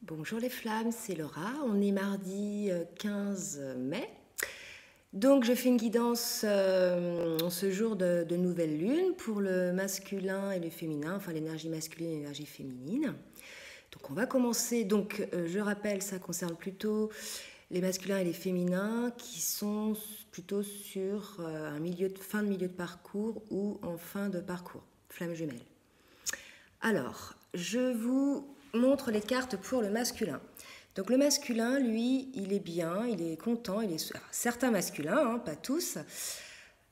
Bonjour les flammes, c'est Laura. On est mardi 15 mai. Donc je fais une guidance en ce jour de nouvelle lune pour le masculin et le féminin, enfin l'énergie masculine et l'énergie féminine. Donc on va commencer, je rappelle, ça concerne plutôt les masculins et les féminins qui sont plutôt sur fin de milieu de parcours ou en fin de parcours, flamme jumelle. Alors, je vous montre les cartes pour le masculin. Donc le masculin, lui, il est bien, il est content, certains masculins, hein, pas tous.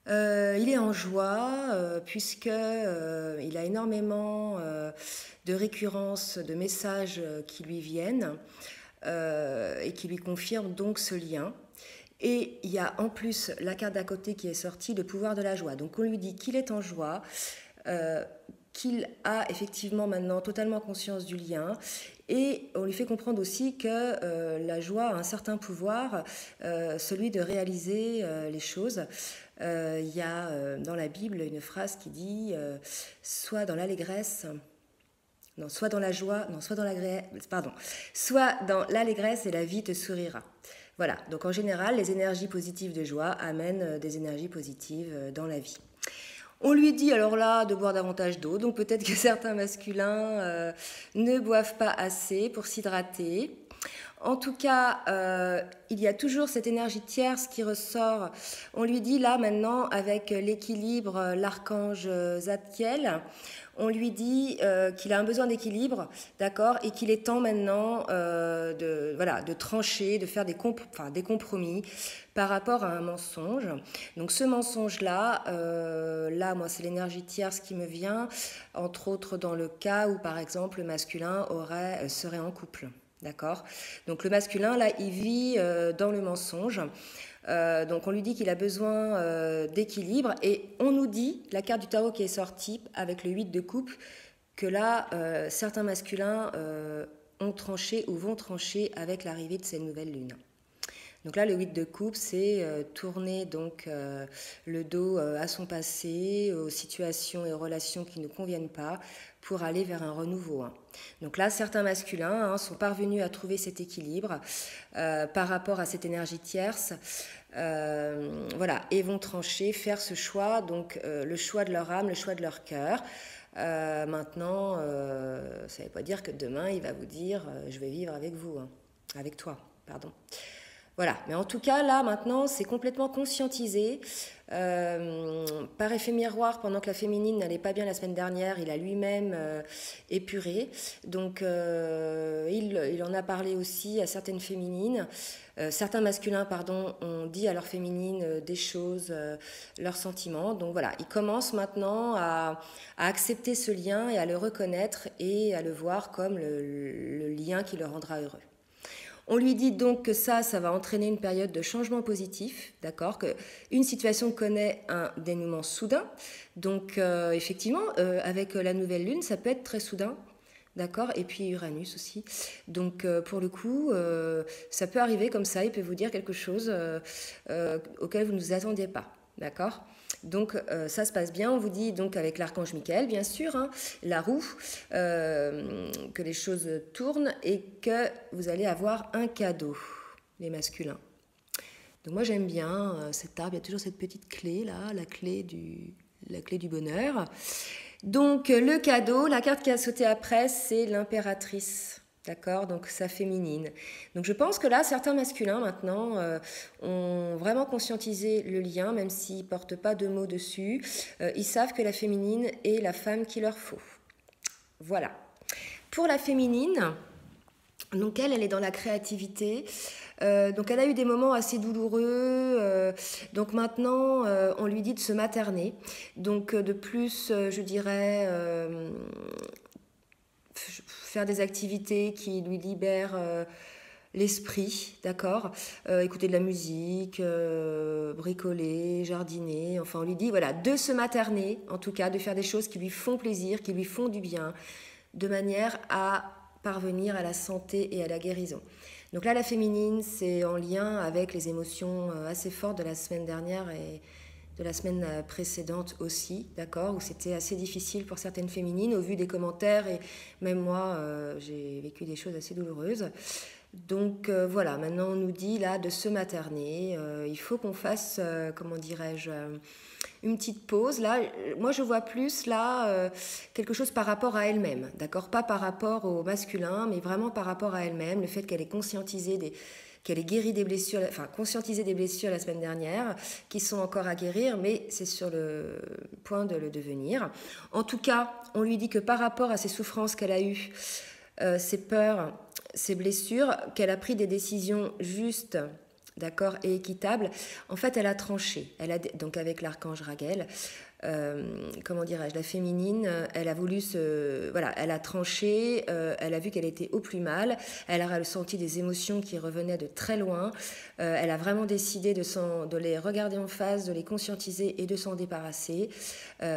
Il est en joie puisque il a énormément de récurrences, de messages qui lui viennent et qui lui confirment donc ce lien. Et il y a en plus la carte d'à côté qui est sortie, le pouvoir de la joie. Donc on lui dit qu'il est en joie, qu'il a effectivement maintenant totalement conscience du lien, et on lui fait comprendre aussi que la joie a un certain pouvoir, celui de réaliser les choses. Il y a dans la Bible une phrase qui dit soit dans l'allégresse, non, soit dans la joie, non, soit dans soit dans l'allégresse et la vie te sourira. Voilà, donc en général, les énergies positives de joie amènent des énergies positives dans la vie. On lui dit alors là de boire davantage d'eau, donc peut-être que certains masculins ne boivent pas assez pour s'hydrater. En tout cas, il y a toujours cette énergie tierce qui ressort. On lui dit là maintenant, avec l'équilibre, l'archange Zadkiel, on lui dit qu'il a un besoin d'équilibre, d'accord, et qu'il est temps maintenant de trancher, de faire des compromis par rapport à un mensonge. Donc ce mensonge-là, moi c'est l'énergie tierce qui me vient, entre autres dans le cas où par exemple le masculin serait en couple. D'accord. Donc le masculin, là, il vit dans le mensonge. Donc on lui dit qu'il a besoin d'équilibre. Et on nous dit, la carte du tarot qui est sortie avec le 8 de coupe, que là, certains masculins ont tranché ou vont trancher avec l'arrivée de ces nouvelles lunes. Donc là, le 8 de coupe, c'est tourner donc le dos à son passé, aux situations et aux relations qui ne conviennent pas, pour aller vers un renouveau. Donc là, certains masculins sont parvenus à trouver cet équilibre par rapport à cette énergie tierce, et vont trancher, faire ce choix, donc le choix de leur âme, le choix de leur cœur. Maintenant, ça ne veut pas dire que demain, il va vous dire je vais vivre avec vous, avec toi, pardon. Voilà, mais en tout cas, là, maintenant, c'est complètement conscientisé. Par effet miroir, pendant que la féminine n'allait pas bien la semaine dernière, il a lui-même épuré. Donc, il en a parlé aussi à certaines féminines. Certains masculins, ont dit à leurs féminines des choses, leurs sentiments. Donc voilà, il commence maintenant à accepter ce lien et à le reconnaître et à le voir comme le lien qui le rendra heureux. On lui dit donc que ça va entraîner une période de changement positif, d'accord, qu'une situation connaît un dénouement soudain. Donc effectivement, avec la nouvelle lune, ça peut être très soudain, d'accord, et puis Uranus aussi. Donc pour le coup, ça peut arriver comme ça, il peut vous dire quelque chose auquel vous ne vous attendiez pas, d'accord. Donc ça se passe bien, on vous dit donc avec l'archange Michael, bien sûr, la roue, que les choses tournent et que vous allez avoir un cadeau, les masculins. Donc moi j'aime bien cet arbre, il y a toujours cette petite clé là, la clé du bonheur. Donc le cadeau, la carte qui a sauté après, c'est l'impératrice. D'accord, donc sa féminine. Donc je pense que là, certains masculins maintenant ont vraiment conscientisé le lien, même s'ils ne portent pas de mots dessus. Ils savent que la féminine est la femme qu'il leur faut. Voilà. Pour la féminine, donc elle est dans la créativité. Donc elle a eu des moments assez douloureux. Donc maintenant, on lui dit de se materner. Donc de plus, je dirais faire des activités qui lui libèrent l'esprit, d'accord, écouter de la musique, bricoler, jardiner, enfin on lui dit voilà, de se materner, en tout cas, de faire des choses qui lui font plaisir, qui lui font du bien, de manière à parvenir à la santé et à la guérison. Donc là, la féminine, c'est en lien avec les émotions assez fortes de la semaine dernière de la semaine précédente aussi, d'accord, où c'était assez difficile pour certaines féminines au vu des commentaires et même moi j'ai vécu des choses assez douloureuses. Donc voilà, maintenant on nous dit là de se materner, il faut qu'on fasse, comment dirais-je, une petite pause. Là, moi je vois plus là quelque chose par rapport à elle-même, d'accord, pas par rapport au masculin, mais vraiment par rapport à elle-même, le fait qu'elle ait conscientisé qu'elle ait guéri des blessures, enfin conscientisé des blessures la semaine dernière, qui sont encore à guérir, mais c'est sur le point de le devenir. En tout cas, on lui dit que par rapport à ces souffrances qu'elle a eues, ses peurs, ses blessures, qu'elle a pris des décisions justes, d'accord, et équitables. En fait, elle a tranché. Donc avec l'archange Raguel, comment dirais-je, la féminine, elle a voulu voilà, elle a tranché, elle a vu qu'elle était au plus mal, elle a ressenti des émotions qui revenaient de très loin, elle a vraiment décidé de les regarder en face, de les conscientiser et de s'en débarrasser.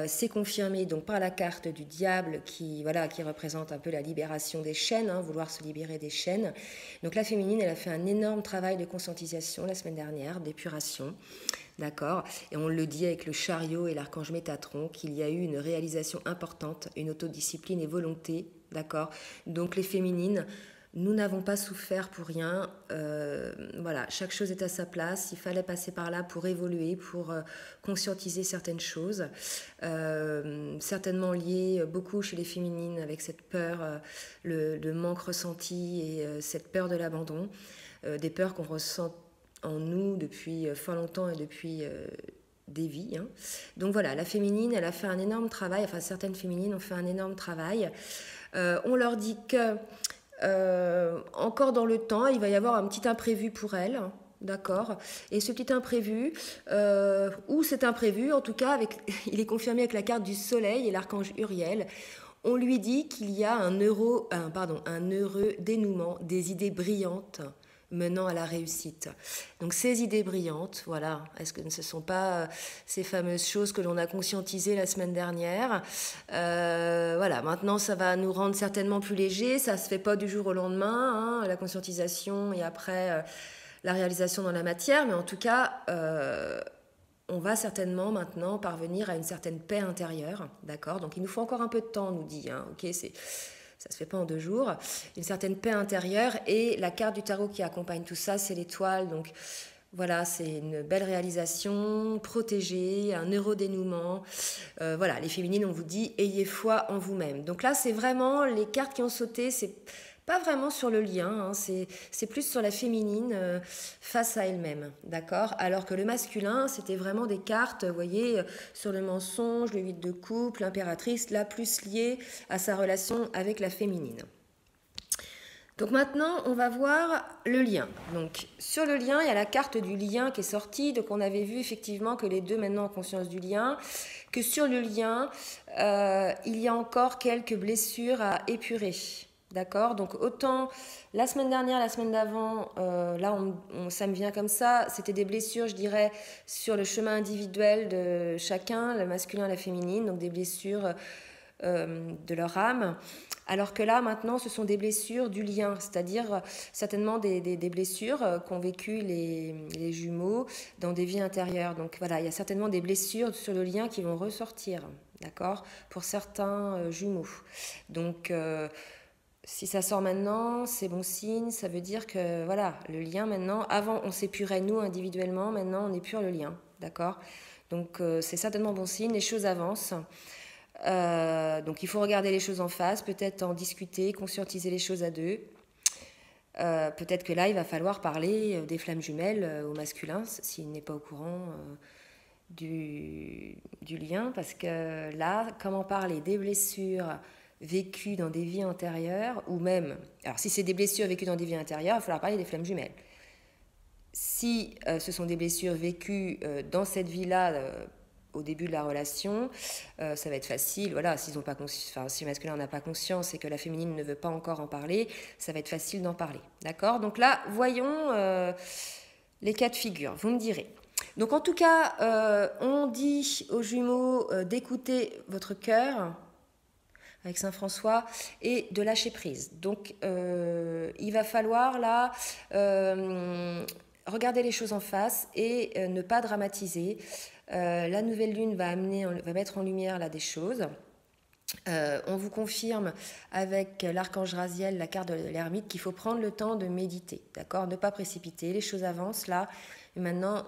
C'est confirmé donc par la carte du diable qui représente un peu la libération des chaînes, vouloir se libérer des chaînes. Donc la féminine, elle a fait un énorme travail de conscientisation la semaine dernière, d'épuration. D'accord. Et on le dit avec le chariot et l'archange Métatron qu'il y a eu une réalisation importante, une autodiscipline et volonté. D'accord. Donc les féminines, nous n'avons pas souffert pour rien. Voilà, chaque chose est à sa place. Il fallait passer par là pour évoluer, pour conscientiser certaines choses. Certainement liées beaucoup chez les féminines avec cette peur, le manque ressenti et cette peur de l'abandon. Des peurs qu'on ressent en nous depuis fort longtemps et depuis des vies. Donc voilà, la féminine, elle a fait un énorme travail, enfin certaines féminines ont fait un énorme travail. On leur dit que encore dans le temps, il va y avoir un petit imprévu pour elles, d'accord. Et ce petit imprévu, ou cet imprévu, en tout cas, il est confirmé avec la carte du soleil et l'archange Uriel. On lui dit qu'il y a un heureux dénouement des idées brillantes menant à la réussite. Donc ces idées brillantes, voilà, est-ce que ce ne sont pas ces fameuses choses que l'on a conscientisées la semaine dernière? Voilà, maintenant ça va nous rendre certainement plus légers, ça ne se fait pas du jour au lendemain, la conscientisation et après la réalisation dans la matière, mais en tout cas, on va certainement maintenant parvenir à une certaine paix intérieure, d'accord? Donc il nous faut encore un peu de temps, on nous dit, ok, ça se fait pas en 2 jours, une certaine paix intérieure, et la carte du tarot qui accompagne tout ça, c'est l'étoile. Donc voilà, c'est une belle réalisation, protégée, un heureux dénouement. Voilà, les féminines, on vous dit, ayez foi en vous-même. Donc là, c'est vraiment les cartes qui ont sauté, c'est pas vraiment sur le lien, c'est plus sur la féminine face à elle-même, d'accord? Alors que le masculin, c'était vraiment des cartes, vous voyez, sur le mensonge, le 8 de coupe, l'impératrice, là plus liée à sa relation avec la féminine. Donc maintenant, on va voir le lien. Donc sur le lien, il y a la carte du lien qui est sortie. Donc on avait vu effectivement que les deux maintenant ont conscience du lien, que sur le lien, il y a encore quelques blessures à épurer. D'accord, donc autant la semaine dernière, la semaine d'avant, là ça me vient comme ça, c'était des blessures, je dirais, sur le chemin individuel de chacun, le masculin, la féminine, donc des blessures de leur âme, alors que là maintenant ce sont des blessures du lien, c'est-à-dire certainement des blessures qu'ont vécues les jumeaux dans des vies intérieures. Donc voilà, il y a certainement des blessures sur le lien qui vont ressortir, d'accord, pour certains jumeaux. Donc si ça sort maintenant, c'est bon signe, ça veut dire que voilà, le lien maintenant, avant on s'épurait nous individuellement, maintenant on épure le lien, d'accord? Donc c'est certainement bon signe, les choses avancent. Donc il faut regarder les choses en face, peut-être en discuter, conscientiser les choses à deux. Peut-être que là il va falloir parler des flammes jumelles au masculin, s'il n'est pas au courant du lien, parce que là, comment parler des blessures vécues dans des vies antérieures, ou même, alors si c'est des blessures vécues dans des vies intérieures, il va falloir parler des flammes jumelles. Si ce sont des blessures vécues dans cette vie-là, au début de la relation, ça va être facile, voilà, si le masculin n'a pas conscience et que la féminine ne veut pas encore en parler, ça va être facile d'en parler, d'accord? Donc là, voyons les cas de figure, vous me direz. Donc en tout cas, on dit aux jumeaux d'écouter votre cœur, avec Saint François, et de lâcher prise. Donc il va falloir là regarder les choses en face et ne pas dramatiser. La nouvelle lune va mettre en lumière là des choses. On vous confirme avec l'archange Raziel, la carte de l'ermite, qu'il faut prendre le temps de méditer, d'accord? Ne pas précipiter, les choses avancent là. Et maintenant,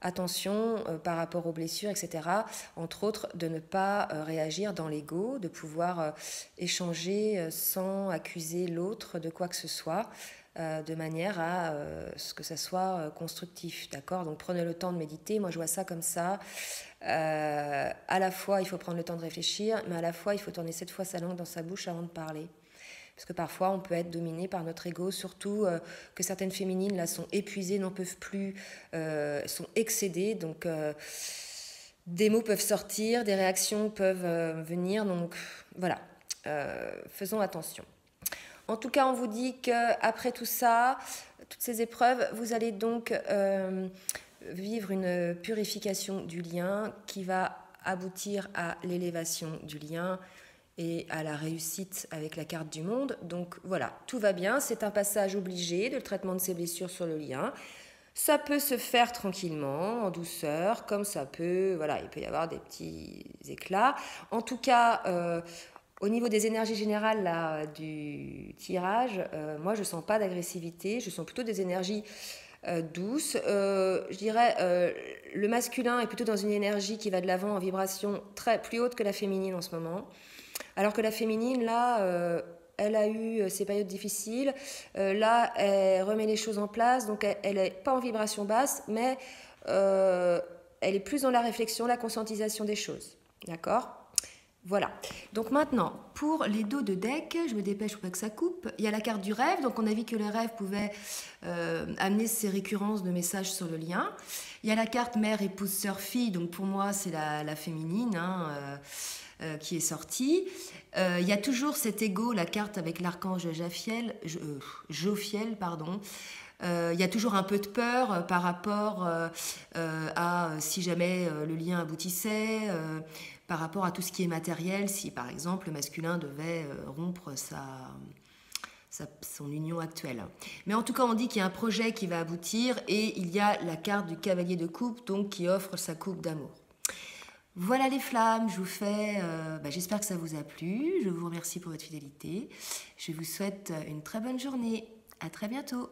attention par rapport aux blessures, etc. Entre autres, de ne pas réagir dans l'ego, de pouvoir échanger sans accuser l'autre de quoi que ce soit, de manière à ce que ça soit constructif, d'accord? Donc prenez le temps de méditer, moi je vois ça comme ça. À la fois il faut prendre le temps de réfléchir, mais à la fois il faut tourner 7 fois sa langue dans sa bouche avant de parler. Parce que parfois on peut être dominé par notre ego, surtout que certaines féminines là sont épuisées, n'en peuvent plus, sont excédées, donc des mots peuvent sortir, des réactions peuvent venir, donc voilà, faisons attention. En tout cas, on vous dit qu'après tout ça, toutes ces épreuves, vous allez donc vivre une purification du lien qui va aboutir à l'élévation du lien et à la réussite avec la carte du monde. Donc voilà, tout va bien, c'est un passage obligé de traitement de ces blessures sur le lien. Ça peut se faire tranquillement, en douceur, comme ça peut, voilà, il peut y avoir des petits éclats. En tout cas, au niveau des énergies générales là, du tirage, moi je ne sens pas d'agressivité, je sens plutôt des énergies douces. Je dirais le masculin est plutôt dans une énergie qui va de l'avant en vibration plus haute que la féminine en ce moment. Alors que la féminine, là, elle a eu ses périodes difficiles. Là, elle remet les choses en place, donc elle n'est pas en vibration basse, mais elle est plus dans la réflexion, la conscientisation des choses. D'accord ? Voilà. Donc maintenant, pour les dos de deck, je me dépêche pour pas que ça coupe. Il y a la carte du rêve, donc on a vu que le rêve pouvait amener ces récurrences de messages sur le lien. Il y a la carte mère, épouse, sœur, fille, donc pour moi c'est la féminine qui est sortie. Il y a toujours cet ego, la carte avec l'archange Jophiel, pardon. Il y a toujours un peu de peur par rapport à si jamais le lien aboutissait, par rapport à tout ce qui est matériel, si par exemple le masculin devait rompre son union actuelle. Mais en tout cas, on dit qu'il y a un projet qui va aboutir et il y a la carte du cavalier de coupe, donc qui offre sa coupe d'amour. Voilà les flammes, je vous fais, j'espère que ça vous a plu, je vous remercie pour votre fidélité, je vous souhaite une très bonne journée, à très bientôt.